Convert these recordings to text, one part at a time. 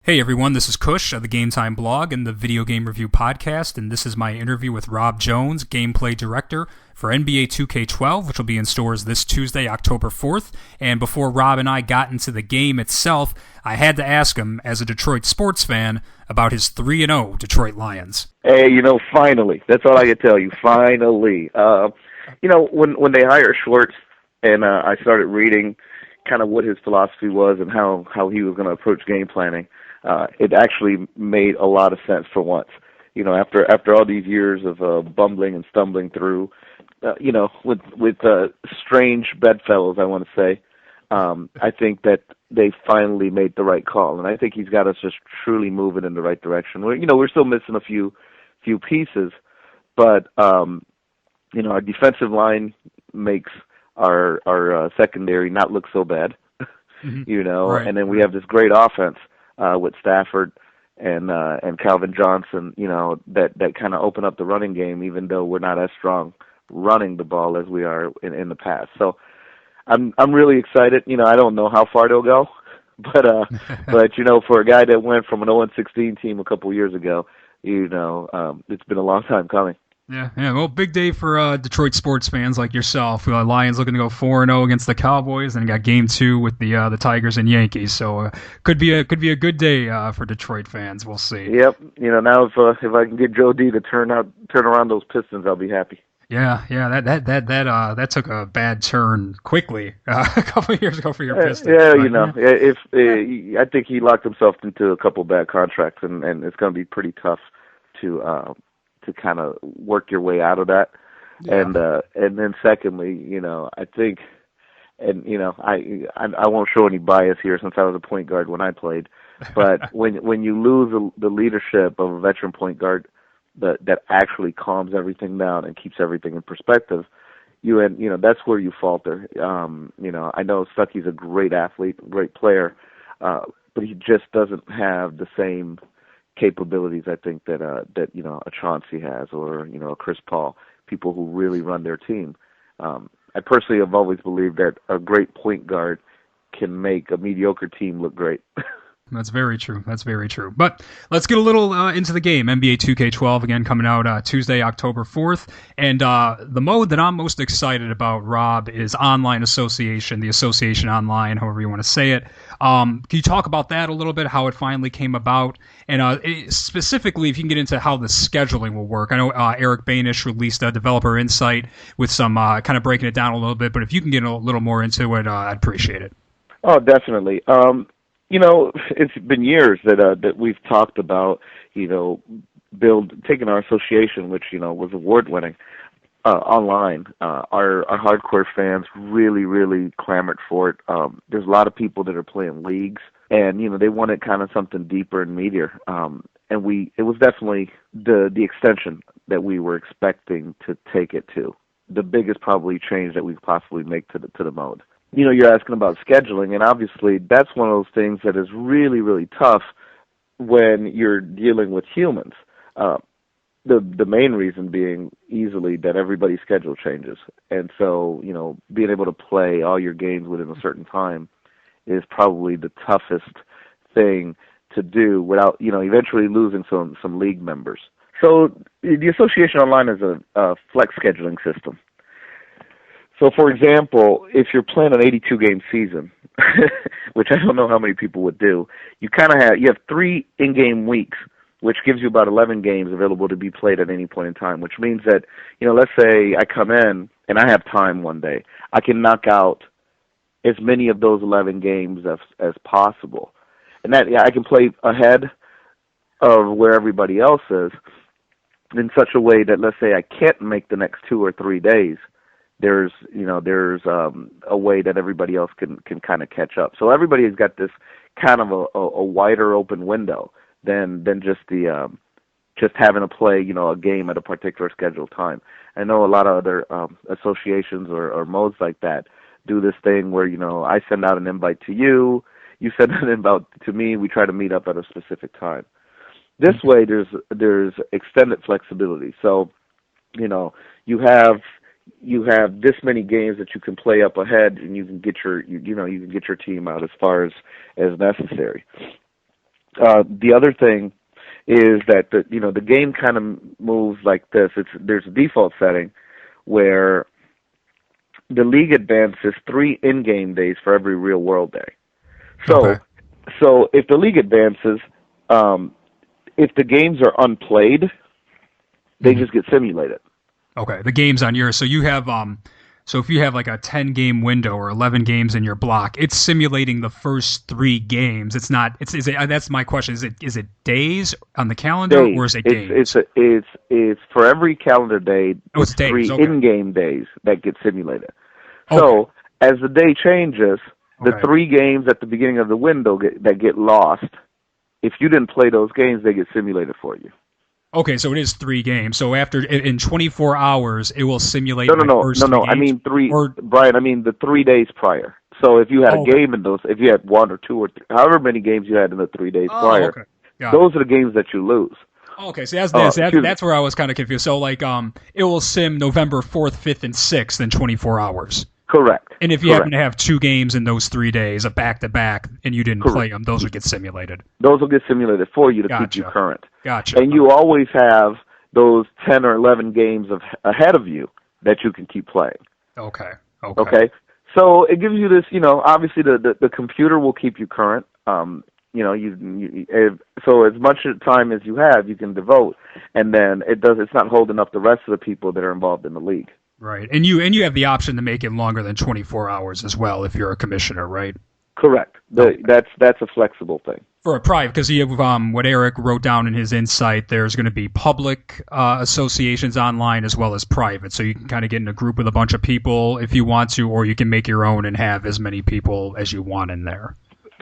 Hey everyone, this is Kush of the Game Time blog and the Video Game Review podcast, and this is my interview with Rob Jones, gameplay director for NBA 2K12, which will be in stores this Tuesday, October 4th. And before Rob and I got into the game itself, I had to ask him, as a Detroit sports fan, about his 3-0 Detroit Lions. Hey, finally. That's all I can tell you. Finally. When they hired Schwartz and I started reading kind of what his philosophy was and how he was going to approach game planning, it actually made a lot of sense for once. After all these years of bumbling and stumbling through, with strange bedfellows, I want to say, I think that they finally made the right call, and I think he's got us just truly moving in the right direction. We're still missing a few pieces, but our defensive line makes our secondary not look so bad, Right. And then we have this great offense with Stafford and Calvin Johnson, that kind of open up the running game, even though we're not as strong running the ball as we are in the past. So I'm really excited. I don't know how far they'll go, but for a guy that went from an 0-16 team a couple of years ago, it's been a long time coming. Yeah. Well, big day for Detroit sports fans like yourself. Lions looking to go 4-0 against the Cowboys, and got Game 2 with the Tigers and Yankees. So could be a good day for Detroit fans. We'll see. Yep. Now if I can get Joe D to turn around those Pistons, I'll be happy. Yeah. That took a bad turn quickly a couple of years ago for your Pistons. I think he locked himself into a couple bad contracts, and it's going to be pretty tough to kind of work your way out of that. Yeah. And then secondly, I think, and I won't show any bias here since I was a point guard when I played, but when you lose the leadership of a veteran point guard that actually calms everything down and keeps everything in perspective, that's where you falter. I know Stuckey's a great athlete, great player, but he just doesn't have the same capabilities, I think, that a Chauncey has, or a Chris Paul, people who really run their team. I personally have always believed that a great point guard can make a mediocre team look great. That's very true. But let's get a little into the game. NBA 2K12 again coming out Tuesday, October 4th. And the mode that I'm most excited about, Rob, is Online Association, the Association Online, however you want to say it. Can you talk about that a little bit, how it finally came about? And specifically, if you can get into how the scheduling will work. I know Eric Banish released a developer insight with some kind of breaking it down a little bit, but if you can get a little more into it, I'd appreciate it. Oh, definitely. It's been years that we've talked about, taking our association, which, was award-winning, online. Our hardcore fans really, really clamored for it. There's a lot of people that are playing leagues, and, they wanted kind of something deeper and meatier. It was definitely the extension that we were expecting to take it to. The biggest probably change that we could possibly make to the mode. You're asking about scheduling, and obviously that's one of those things that is really, really tough when you're dealing with humans. The main reason being easily that everybody's schedule changes. And so, being able to play all your games within a certain time is probably the toughest thing to do without, eventually losing some league members. So the Association Online is a flex scheduling system. So, for example, if you're playing an 82-game season, which I don't know how many people would do, you have 3 in-game weeks, which gives you about 11 games available to be played at any point in time, which means that, let's say I come in and I have time one day. I can knock out as many of those 11 games as possible. And I can play ahead of where everybody else is in such a way that, let's say I can't make the next 2 or 3 days, there's a way that everybody else can kind of catch up. So everybody's got this kind of a wider open window than just just having to play a game at a particular scheduled time. I know a lot of other associations or modes like that do this thing where I send out an invite to you, you send an invite to me, we try to meet up at a specific time. This way there's extended flexibility. So you have this many games that you can play up ahead, and you can get your team out as far as necessary. The other thing is that the game kind of moves like this. There's a default setting where the league advances 3 in-game days for every real-world day. So, Okay. so if the league advances, if the games are unplayed, they just get simulated. Okay. The game's on yours. So you have so if you have like a 10-game window or 11 games in your block, it's simulating the first 3 games. It's not. Is it? That's my question. Is it days on the calendar Days. or is it games? It's for every calendar day. Oh, it's days. 3 Okay. in-game days that get simulated. Okay. So as the day changes, the Okay. 3 games at the beginning of the window that get lost. If you didn't play those games, they get simulated for you. Okay, so it is 3 games. So after in 24 hours, it will simulate. No. First 3 games? I mean 3, Or Brian. I mean the 3 days prior. So if you had a okay. game in those, if you had 1 or 2 or 3, however many games you had in the 3 days prior, Okay. Got it. those are the games that you lose. Okay, so Excuse me. that's where I was kind of confused. So like it will sim November 4th, 5th, and 6th in 24 hours. Correct. And if you Correct. happen to have 2 games in those 3 days, a back-to-back, and you didn't play them, those would get simulated. Those will get simulated for you to keep Gotcha. you current. Gotcha. And you always have those 10 or 11 games ahead of you that you can keep playing. Okay. Okay? So it gives you this, obviously the computer will keep you current. So as much time as you have, you can devote, and then it's not holding up the rest of the people that are involved in the league. Right. And you have the option to make it longer than 24 hours as well if you're a commissioner, right? Correct. That's a flexible thing. For a private, because you have what Eric wrote down in his insight, there's going to be public associations online as well as private. So you can kind of get in a group with a bunch of people if you want to, or you can make your own and have as many people as you want in there.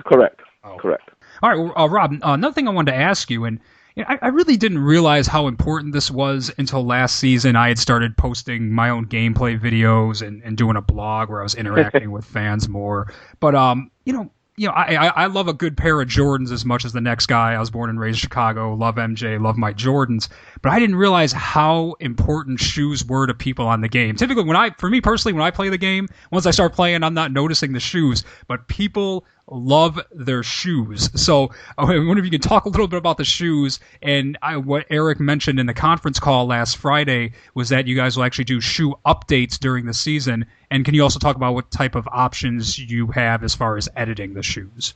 Correct. Oh. Correct. All right, well, Rob, another thing I wanted to ask you, and I really didn't realize how important this was until last season. I had started posting my own gameplay videos and doing a blog where I was interacting with fans more. But I love a good pair of Jordans as much as the next guy. I was born and raised in Chicago. Love MJ. Love my Jordans. But I didn't realize how important shoes were to people on the game. Typically, for me personally, when I play the game, once I start playing, I'm not noticing the shoes. But people love their shoes. So I wonder if you could talk a little bit about the shoes. And what Eric mentioned in the conference call last Friday was that you guys will actually do shoe updates during the season. And can you also talk about what type of options you have as far as editing the shoes?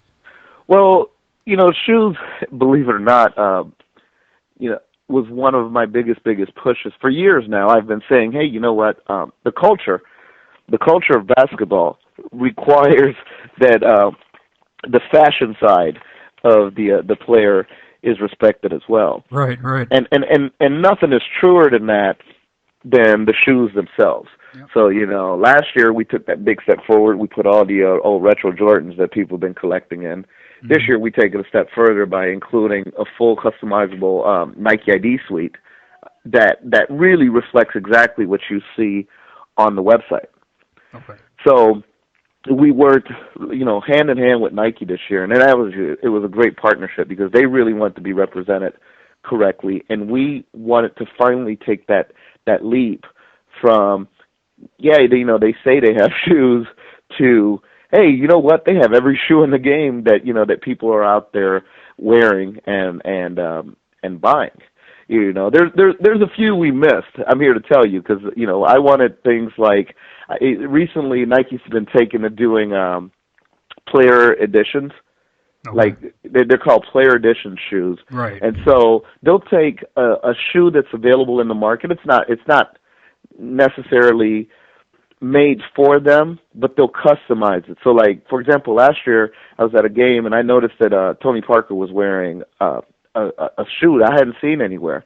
Well, shoes, believe it or not, was one of my biggest pushes. For years now, I've been saying, hey, you know what? The culture of basketball requires that the fashion side of the player is respected as well. Right. And nothing is truer than that than the shoes themselves. Yep. So, last year we took that big step forward. We put all the old retro Jordans that people have been collecting in. Mm-hmm. This year we take it a step further by including a full customizable Nike ID suite that really reflects exactly what you see on the website. Okay. So we worked, hand in hand with Nike this year, and it was a great partnership because they really want to be represented correctly, and we wanted to finally take that leap from, they say they have shoes to, hey, you know what? They have every shoe in the game that people are out there wearing and buying. There's a few we missed. I'm here to tell you because I wanted things like recently Nike's been taken to doing player editions. Okay. Like they're called player edition shoes, right? And so they'll take a shoe that's available in the market. It's not necessarily made for them, but they'll customize it. So, like for example, last year I was at a game and I noticed that Tony Parker was wearing a shoe that I hadn't seen anywhere.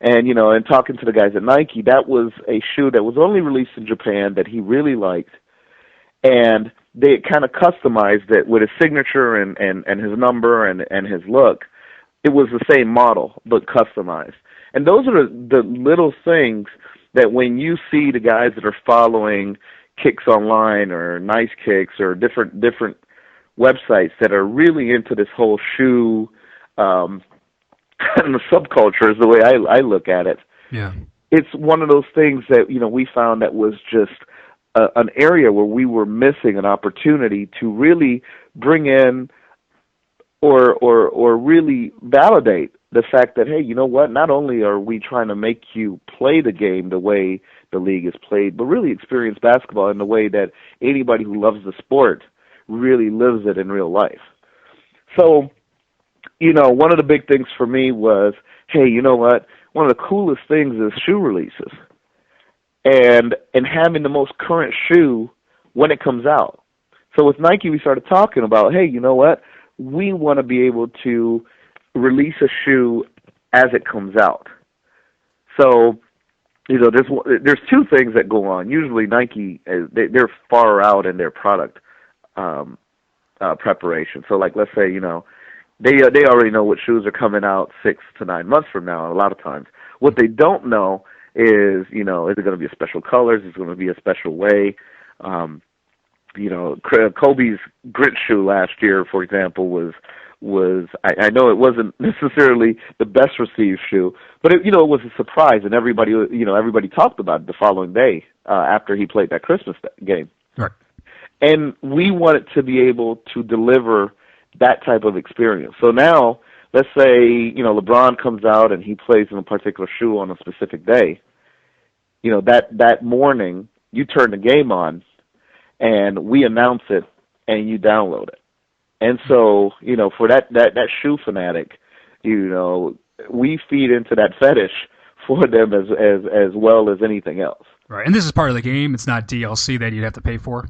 And, and talking to the guys at Nike, that was a shoe that was only released in Japan that he really liked. And they kind of customized it with his signature and his number and his look. It was the same model, but customized. And those are the little things that when you see the guys that are following Kicks Online or Nice Kicks or different websites that are really into this whole shoe kind of subculture is the way I look at it. Yeah. It's one of those things that, we found that was just an area where we were missing an opportunity to really bring in or really validate the fact that, hey, you know what? Not only are we trying to make you play the game the way the league is played, but really experience basketball in the way that anybody who loves the sport really lives it in real life. So, one of the big things for me was, hey, you know what? One of the coolest things is shoe releases, and having the most current shoe when it comes out. So with Nike, we started talking about, hey, you know what? We want to be able to release a shoe as it comes out. So, there's two things that go on. Usually Nike, they're far out in their product preparation. So, like, let's say, they already know what shoes are coming out 6 to 9 months from now. A lot of times, what they don't know is, is it going to be a special colors? Is it going to be a special way? Kobe's grit shoe last year, for example, was I know it wasn't necessarily the best received shoe, but it was a surprise, and everybody talked about it the following day after he played that Christmas game. Right. And we wanted to be able to deliver that type of experience. So now, let's say LeBron comes out and he plays in a particular shoe on a specific day. That morning you turn the game on, and we announce it, and you download it. And so, for that shoe fanatic, we feed into that fetish for them as well as anything else. Right. And this is part of the game. It's not DLC that you'd have to pay for?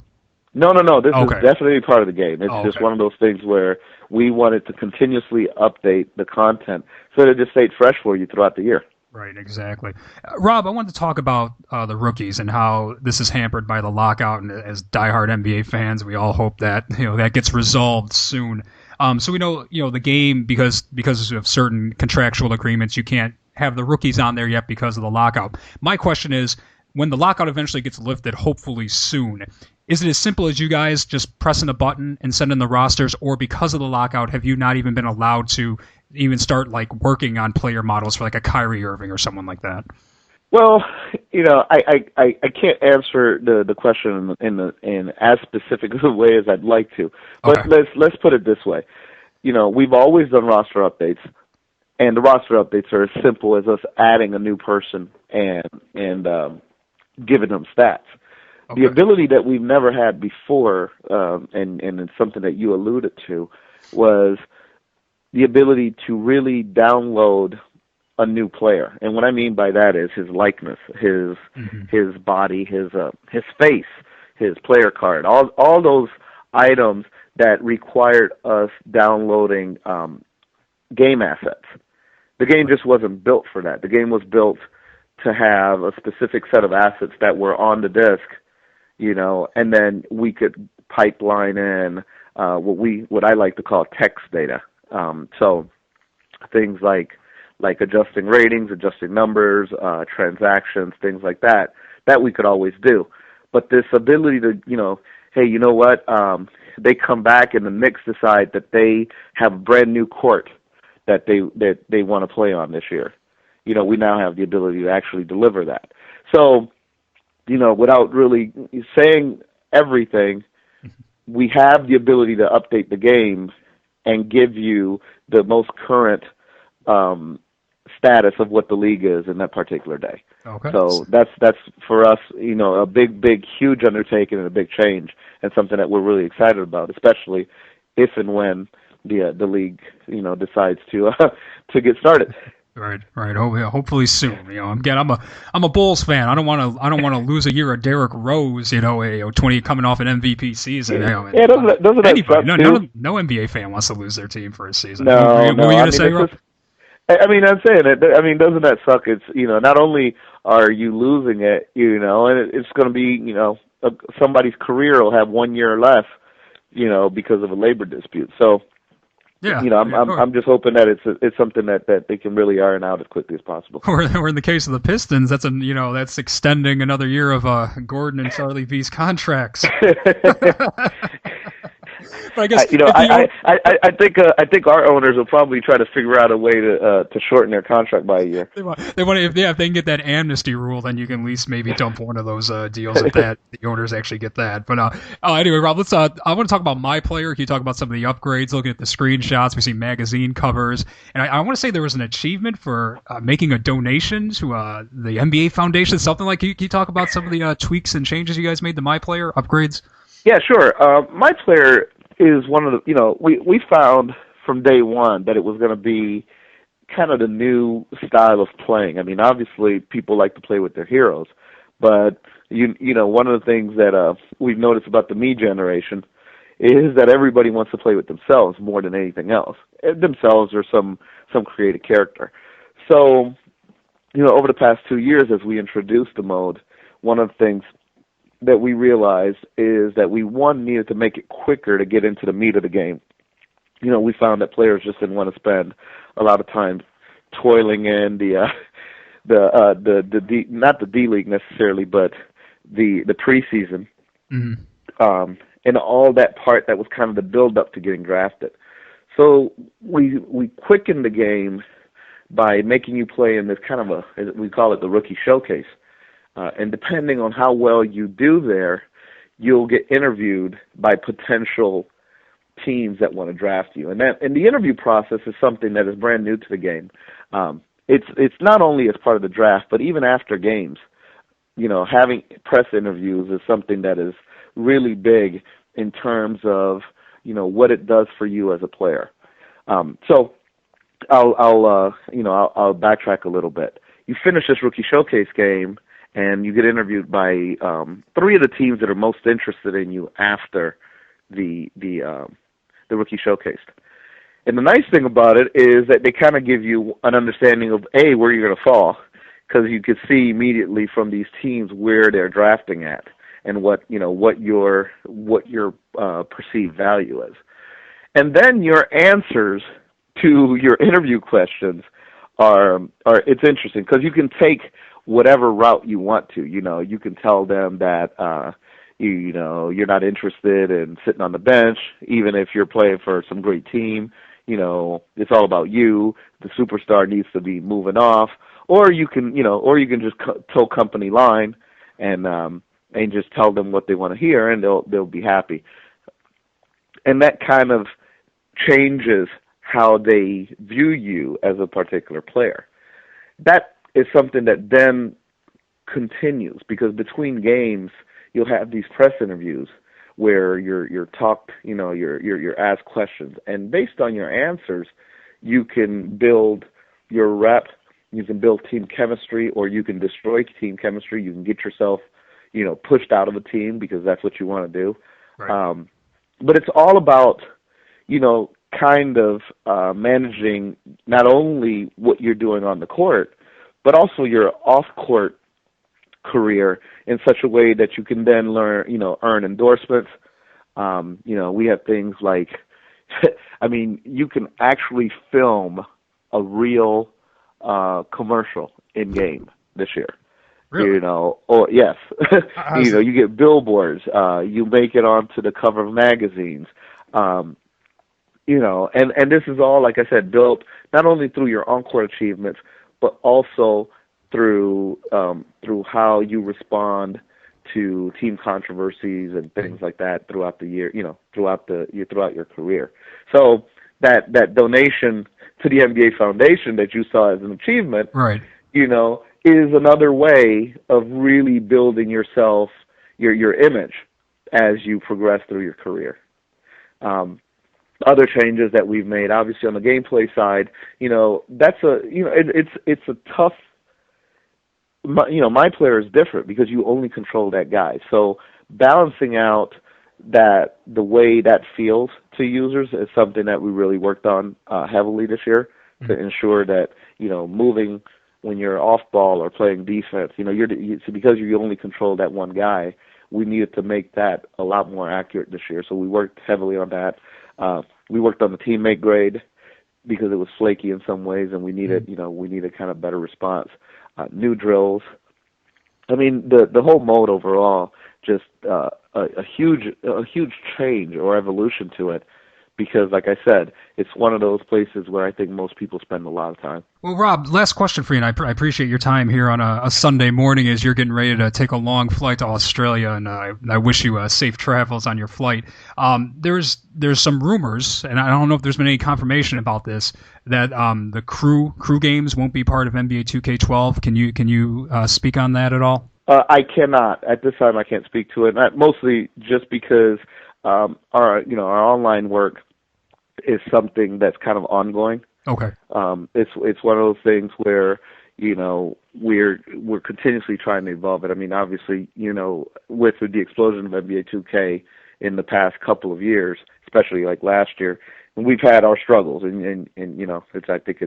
No. This is definitely part of the game. It's just one of those things where we wanted to continuously update the content so that it just stayed fresh for you throughout the year. Right, exactly. Rob, I wanted to talk about the rookies and how this is hampered by the lockout. And as diehard NBA fans, we all hope that that gets resolved soon. So we know the game, because of certain contractual agreements, you can't have the rookies on there yet because of the lockout. My question is, when the lockout eventually gets lifted, hopefully soon, is it as simple as you guys just pressing a button and sending the rosters, or because of the lockout, have you not even been allowed to even start working on player models for a Kyrie Irving or someone like that? Well, I can't answer the question in as specific a way as I'd like to, but let's put it this way. We've always done roster updates, and the roster updates are as simple as us adding a new person and giving them stats. Okay. The ability that we've never had before, and it's something that you alluded to, was the ability to really download a new player. And what I mean by that is his likeness, his body, his face, his player card, all those items that required us downloading game assets. The game just wasn't built for that. The game was built to have a specific set of assets that were on the disk, and then we could pipeline in what I like to call text data. So things like adjusting ratings, adjusting numbers, transactions, things like that we could always do. But this ability to, hey, you know what? They come back and the Knicks decide that they have a brand new court that they want to play on this year. We now have the ability to actually deliver that. So, without really saying everything, we have the ability to update the game and give you the most current status of what the league is in that particular day. Okay. So that's for us, a big, huge undertaking and a big change, and something that we're really excited about, especially if and when the league decides to get started. Right. Hopefully soon. I'm a Bulls fan. I don't want to lose a year of Derrick Rose. 20 coming off an MVP season. Doesn't anybody? No NBA fan wants to lose their team for a season. No. What were you going to say, Rob? I'm saying it. Doesn't that suck? It's not only are you losing it, and it's going to be somebody's career will have 1 year left, because of a labor dispute. So. Yeah, I'm just hoping that it's something that they can really iron out as quickly as possible. Or in the case of the Pistons, that's extending another year of Gordon and Charlie V's contracts. But I guess if I think our owners will probably try to figure out a way to shorten their contract by a year. they want if they can get that amnesty rule, then you can at least maybe dump one of those deals if that the owners actually get that. But anyway, Rob, let's I want to talk about my player. Can you talk about some of the upgrades? Looking at the screenshots, we see magazine covers, and I want to say there was an achievement for making a donation to the NBA Foundation, something like. Can you talk about some of the tweaks and changes you guys made to my player upgrades? Yeah, sure. My player is one of the, we found from day one that it was going to be kind of the new style of playing. I mean, obviously people like to play with their heroes, but one of the things that we've noticed about the me generation is that everybody wants to play with themselves more than anything else. Themselves or some creative character. So, over the past 2 years as we introduced the mode, one of the things that we realized is that we needed to make it quicker to get into the meat of the game. We found that players just didn't want to spend a lot of time toiling in not the D League necessarily, but the preseason, and all that part that was kind of the build up to getting drafted. So we quickened the game by making you play in this kind of we call it the rookie showcase. And depending on how well you do there, you'll get interviewed by potential teams that want to draft you. And the interview process is something that is brand new to the game. It's not only as part of the draft, but even after games. Having press interviews is something that is really big in terms of what it does for you as a player. So I'll backtrack a little bit. You finish this rookie showcase game, and you get interviewed by 3 of the teams that are most interested in you after the rookie showcase. And the nice thing about it is that they kind of give you an understanding of where you're going to fall, because you can see immediately from these teams where they're drafting at and what your perceived value is. And then your answers to your interview questions are it's interesting because you can take whatever route you want to. You can tell them that you're not interested in sitting on the bench, even if you're playing for some great team. It's all about you. The superstar needs to be moving off, or you can just toe company line and just tell them what they want to hear, and they'll be happy. And that kind of changes how they view you as a particular player. That is something that then continues, because between games you'll have these press interviews where you're talked, you're asked questions, and based on your answers, you can build your rep, you can build team chemistry, or you can destroy team chemistry. You can get yourself, pushed out of a team because that's what you want to do. Right. But it's all about, kind of managing not only what you're doing on the court, but also your off-court career in such a way that you can then earn endorsements. We have things like, you can actually film a real commercial in game this year. Really? Yes. You get billboards. You make it onto the cover of magazines. And this is all, like I said, built not only through your on-court achievements, but also through how you respond to team controversies and things like that throughout the year, throughout your career. So that donation to the NBA Foundation that you saw as an achievement, right, is another way of really building yourself, your image as you progress through your career. Other changes that we've made, obviously on the gameplay side, that's it's a tough. My player is different because you only control that guy. So balancing out that the way that feels to users is something that we really worked on heavily this year to ensure that moving when you're off ball or playing defense, because you only control that one guy. We needed to make that a lot more accurate this year. So we worked heavily on that. We worked on the teammate grade because it was flaky in some ways, and we needed kind of better response. New drills. The whole mode overall just a huge change or evolution to it, because like I said, it's one of those places where I think most people spend a lot of time. Well, Rob, last question for you, and I appreciate your time here on a Sunday morning as you're getting ready to take a long flight to Australia, and I wish you safe travels on your flight. There's some rumors, and I don't know if there's been any confirmation about this, that the crew games won't be part of NBA 2K12. Can you speak on that at all? I cannot at this time. I can't speak to it. Mostly just because our online work is something that's kind of ongoing. Okay. It's one of those things where we're continuously trying to evolve it. I mean, obviously, with the explosion of NBA 2K in the past couple of years, especially like last year, we've had our struggles, and I think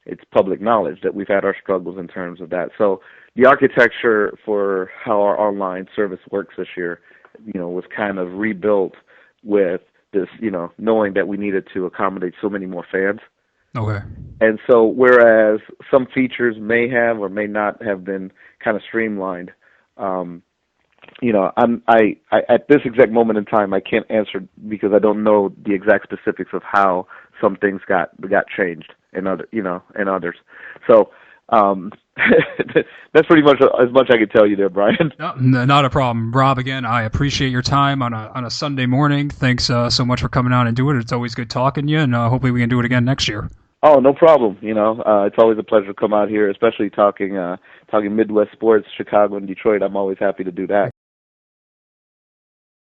it's public knowledge that we've had our struggles in terms of that. So the architecture for how our online service works this year, was kind of rebuilt with this, knowing that we needed to accommodate so many more fans. Okay. And so whereas some features may have or may not have been kind of streamlined, I at this exact moment in time, I can't answer because I don't know the exact specifics of how some things got changed and others. So that's pretty much as much I can tell you there, Brian. No, not a problem, Rob. Again, I appreciate your time on a Sunday morning. Thanks so much for coming on and doing it. It's always good talking to you, and hopefully we can do it again next year. Oh, no problem. It's always a pleasure to come out here, especially talking Midwest sports, Chicago and Detroit. I'm always happy to do that.